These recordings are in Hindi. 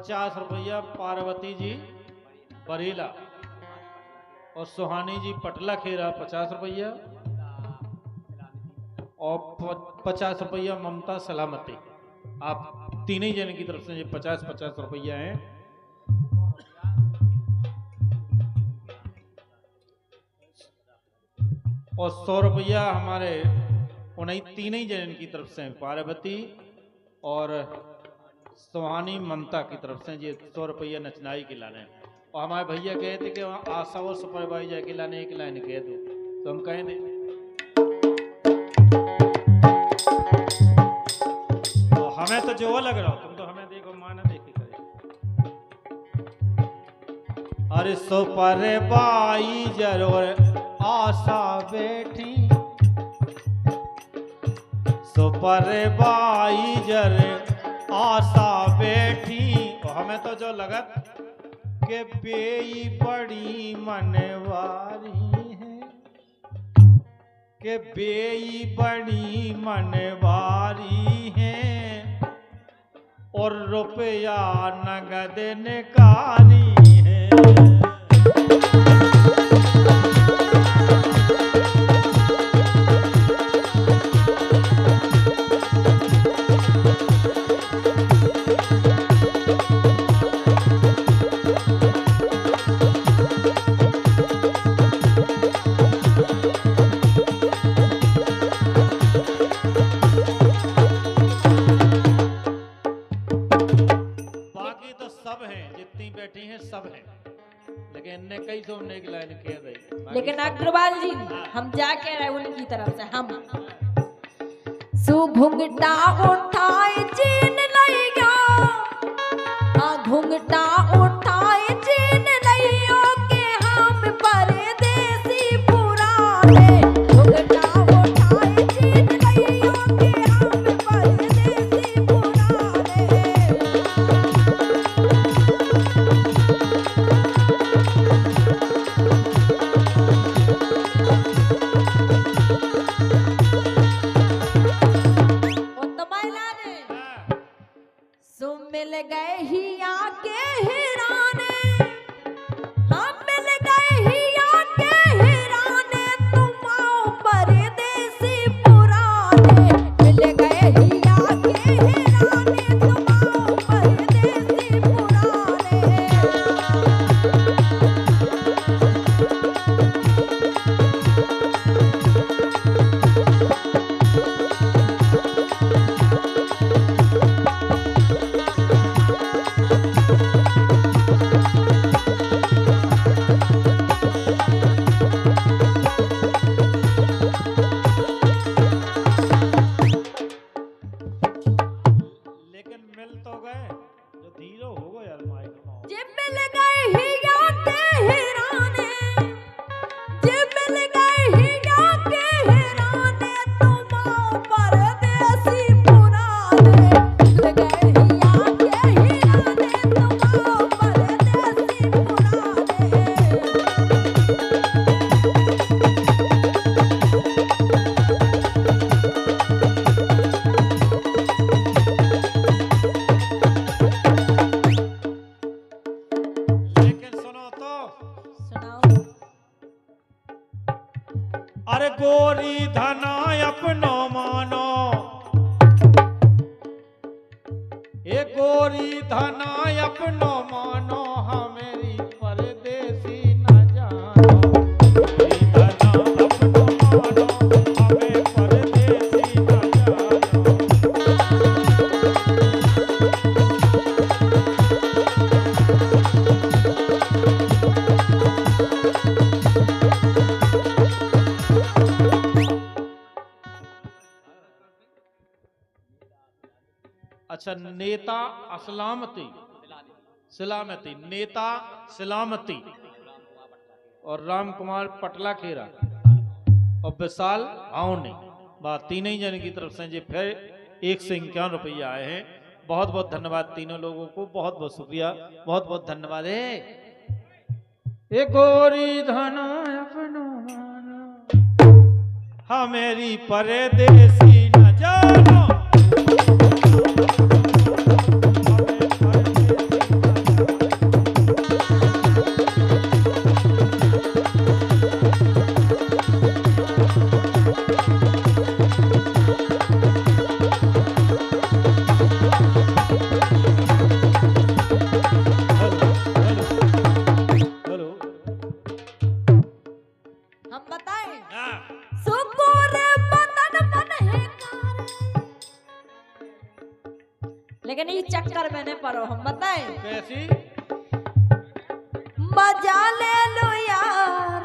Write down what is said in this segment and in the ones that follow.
₹50 पार्वती जी बरेला और सुहानी जी पटला खेरा ₹50 और ₹50 ममता सलामती। आप तीनों जन की तरफ से ये 50-50 रुपया हैं। और ₹100 हमारे उन्हीं तीनों जन की तरफ से पार्वती और सुहानी ममता की तरफ से ये ₹100 नचनाई के लाने। और हमारे भैया कहे थे कि आशा और सुपरवाइजर के लाने एक लाइन कह दो, तो हम कहें दे तो हमें तो जो लग रहा हो, तुम तो हमें देखो माना देखी करे। अरे सुपरवाइजर और आशा बैठी, सुपरवाइजर आशा बैठी। और हमें तो जो लगत के बेई बड़ी मनवारी है, के बेई बड़ी मनवारी है और रुपया नगद निकारी है। लेकिन अग्रवाल जी हम जा कह रहे उनकी तरफ से, हम घुंघटा उठाए चीन लइया, घुंघटा उठाए चीन लइयो के हम परदेसी पुराने। घुंघटा उठाए चीन लइयो के हम परदेसी पुराने। मिल गए ही आके ही गोरी धना अपनो मानो, ए गोरी धना अपनो मानो, हमेरी परदेसी न जानो। गोरी धना अपनो मानो, हमें परदेसी न जानो। अच्छा, नेता असलामती सलामती, नेता सलामती और राम कुमार पटला खेरा और विशाल आउनी, बात तीनों ही जन की तरफ से जी फिर 151 रुपया आए हैं। बहुत बहुत धन्यवाद तीनों लोगों को, बहुत बहुत शुक्रिया, बहुत बहुत धन्यवाद है। ए गोरी धना अपनो मानो, हमेरी परदेसी न जानो। हम बताएं, सुकुर बदन मन है कार। लेकिन ये चक्कर में नहीं पड़ो, हम बताएं कैसी मजा ले लो यार,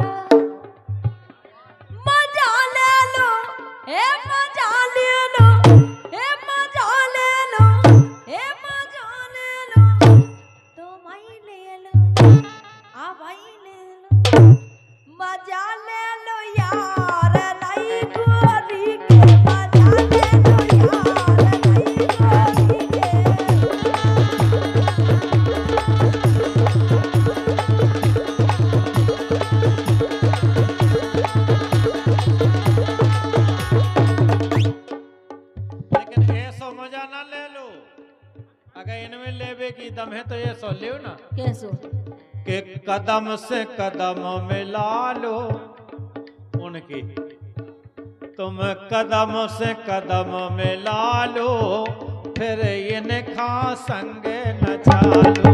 मजा ले लो, हे मजा ले लो, हे मजा ले लो, हे मजा ले लो, तो भाई ले लो, आ भाई ले लो, मजा ले लो यार, नहीं गोरी के मजा ले लो यार, नहीं गोरी के। लेकिन ऐसो मजा ना ले लो, अगर इनमें लेवे की दम है तो ये सो लियो ना कैसो कि कदम से कदम मिला लो उनकी, तुम कदम से कदम मिला लो, फिर इनका संग नचा लो।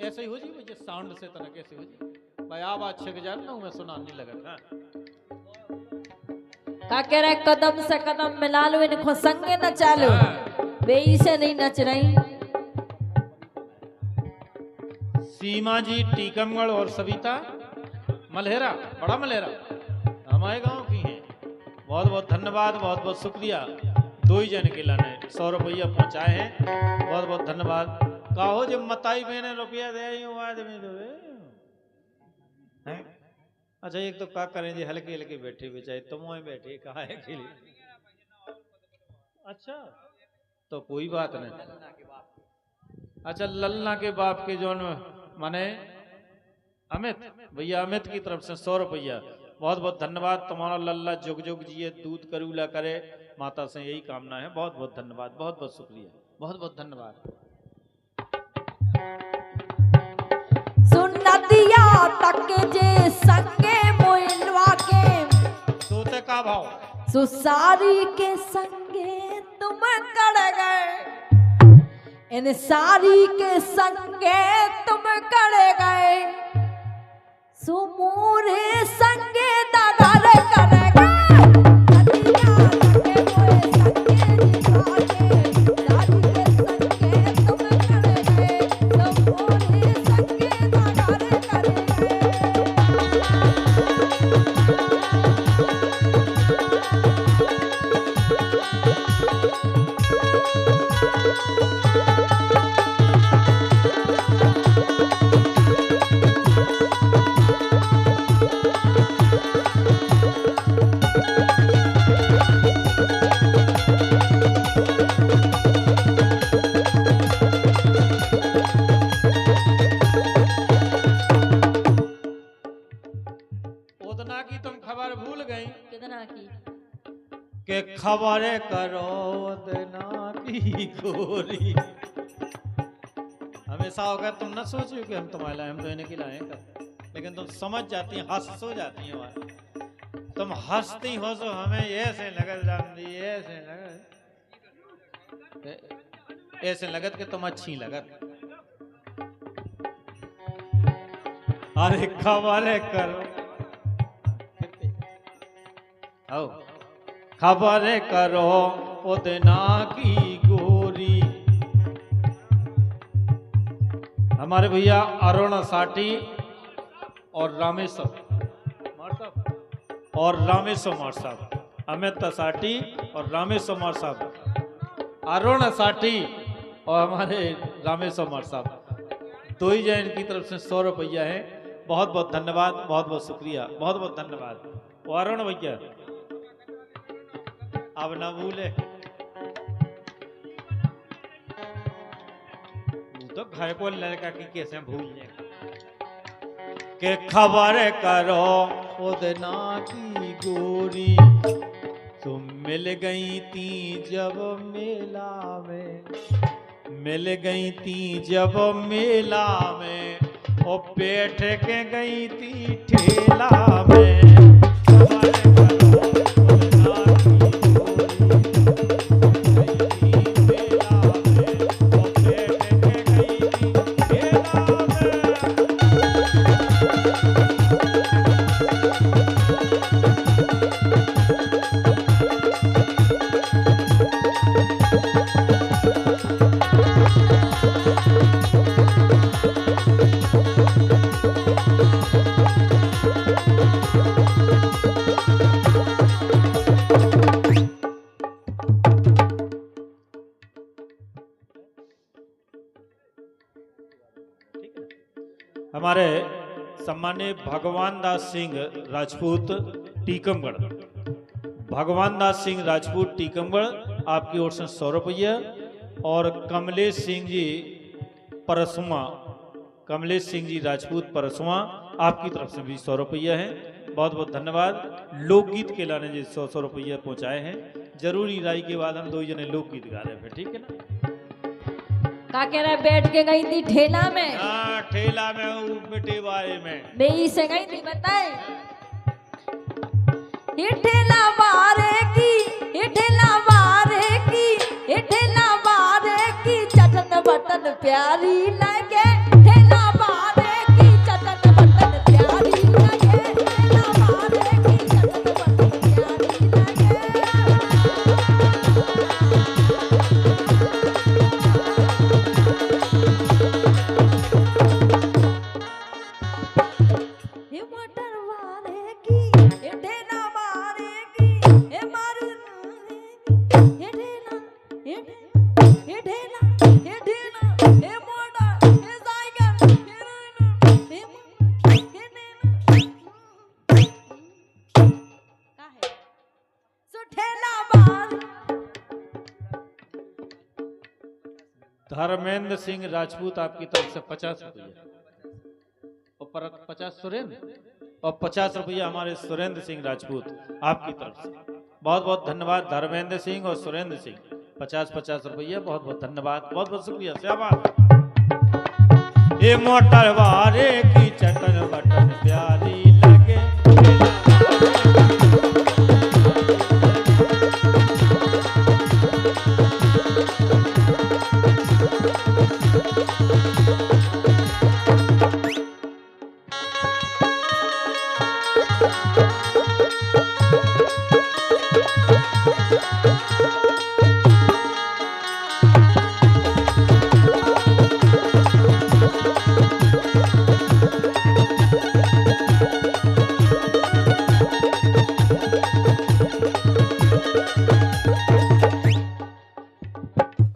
ऐसे ही हो जी मुझे साउंड से तरह कैसे हो जी भाई, आवाज छिक जाए ना मैं सुना नहीं लगा। हाँ का कह रहा है, कदम से कदम मिला लो, इनको संगे न चालो, वे इसे नहीं नच रही। सीमा जी टीकमगढ़ और सविता मलहेरा, बड़ा मलहेरा हमारे गांव की हैं, बहुत बहुत धन्यवाद, बहुत बहुत शुक्रिया। दो ही जन के लाने 100 रुपया पहुंचाए हैं, बहुत बहुत धन्यवाद। कहो जब मताई मैंने रुपया दे आदमी तो हैं। अच्छा एक तो क्या करें जी, हल्के हल्के बैठे बेचारे, तुम वहीं बैठे कहा है के लिए। अच्छा तो कोई बात नहीं। अच्छा लल्ला के बाप के जो माने अमित भैया, अमित की तरफ से 100 रुपया, बहुत बहुत धन्यवाद। तुम्हारा लल्ला जुग जुग जिए, दूध करूला करे, माता से यही कामना है। बहुत बहुत धन्यवाद, बहुत बहुत शुक्रिया, बहुत बहुत धन्यवाद। सुनतिया तक जे संगे मोइलवा के, सोते का भाव सुसारी के संगे तुम कड़ गए, इन सारी के संगे तुम कड़ गए, सुमूरे संगे दागर कर गए। के खबर करो देना की गोरी। हमेशा होगा तुम न सोचो कि हम तुम्हारे लाए, हम तो इन्हें खिलाए कर, लेकिन तुम समझ जाती हैं, हंस हो जाती हैं वहां। तुम हंसती हो तो हमें ऐसे लगत राम जी, ऐसे लगत कि तुम अच्छी लगत। अरे खबर करो, आओ खबर करो उदना की गोरी। हमारे भैया अरुण साटी और रामेश्वर मार साहब, अमित साटी और रामेश्वर मार साहब, अरुण साटी और हमारे रामेश्वर मार साहब, दो ही जन की तरफ से 100 रुपया है। बहुत बहुत धन्यवाद, बहुत बहुत शुक्रिया, बहुत बहुत धन्यवाद। और अरुण भैया अब ना भूले, तो घर को लड़का की कैसे भूलने के खबर करो उदना की गोरी। तुम मिल गई थी जब मेला में, मिल गई थी जब मेला में, और बैठ के गई थी ठेला में। खबर करो उदना की हमारे सम्मानित भगवान दास सिंह राजपूत टीकमगढ़, भगवान दास सिंह राजपूत टीकमगढ़ आपकी ओर से 100 रुपया, और कमलेश सिंह जी परसुआ, कमलेश सिंह जी राजपूत परसुआ आपकी तरफ से भी 100 रुपया है। बहुत बहुत धन्यवाद। लोकगीत के लाने जी 100 रुपया पहुंचाए हैं। जरूरी राय के बाद हम 2 जने लोकगीत गा रहे हैं, ठीक है ना। का कह रहा है, बैठ के गई थी ठेला में। हाँ ठेला में, मिट्टी बारे में बेई से गई थी, बताए ये ठेला बारे की, ये ठेला बारे की, ये ठेला बारे की, चटन बटन प्यारी लगे। ठेला बारे की चटन बटन प्यारी लगे, ठेला बारे की चटन बटन प्यारी लगे। धर्मेंद्र सिंह राजपूत आपकी तरफ से 50 रुपया, और 50 सुरेंद्र, और 50 रुपया हमारे सुरेंद्र सिंह राजपूत आपकी तरफ से। बहुत बहुत धन्यवाद धर्मेंद्र सिंह और सुरेंद्र सिंह, 50-50 रुपया, बहुत बहुत धन्यवाद, बहुत बहुत शुक्रिया। शाबाश। ये मोटर वाले की चटन बटन प्यारी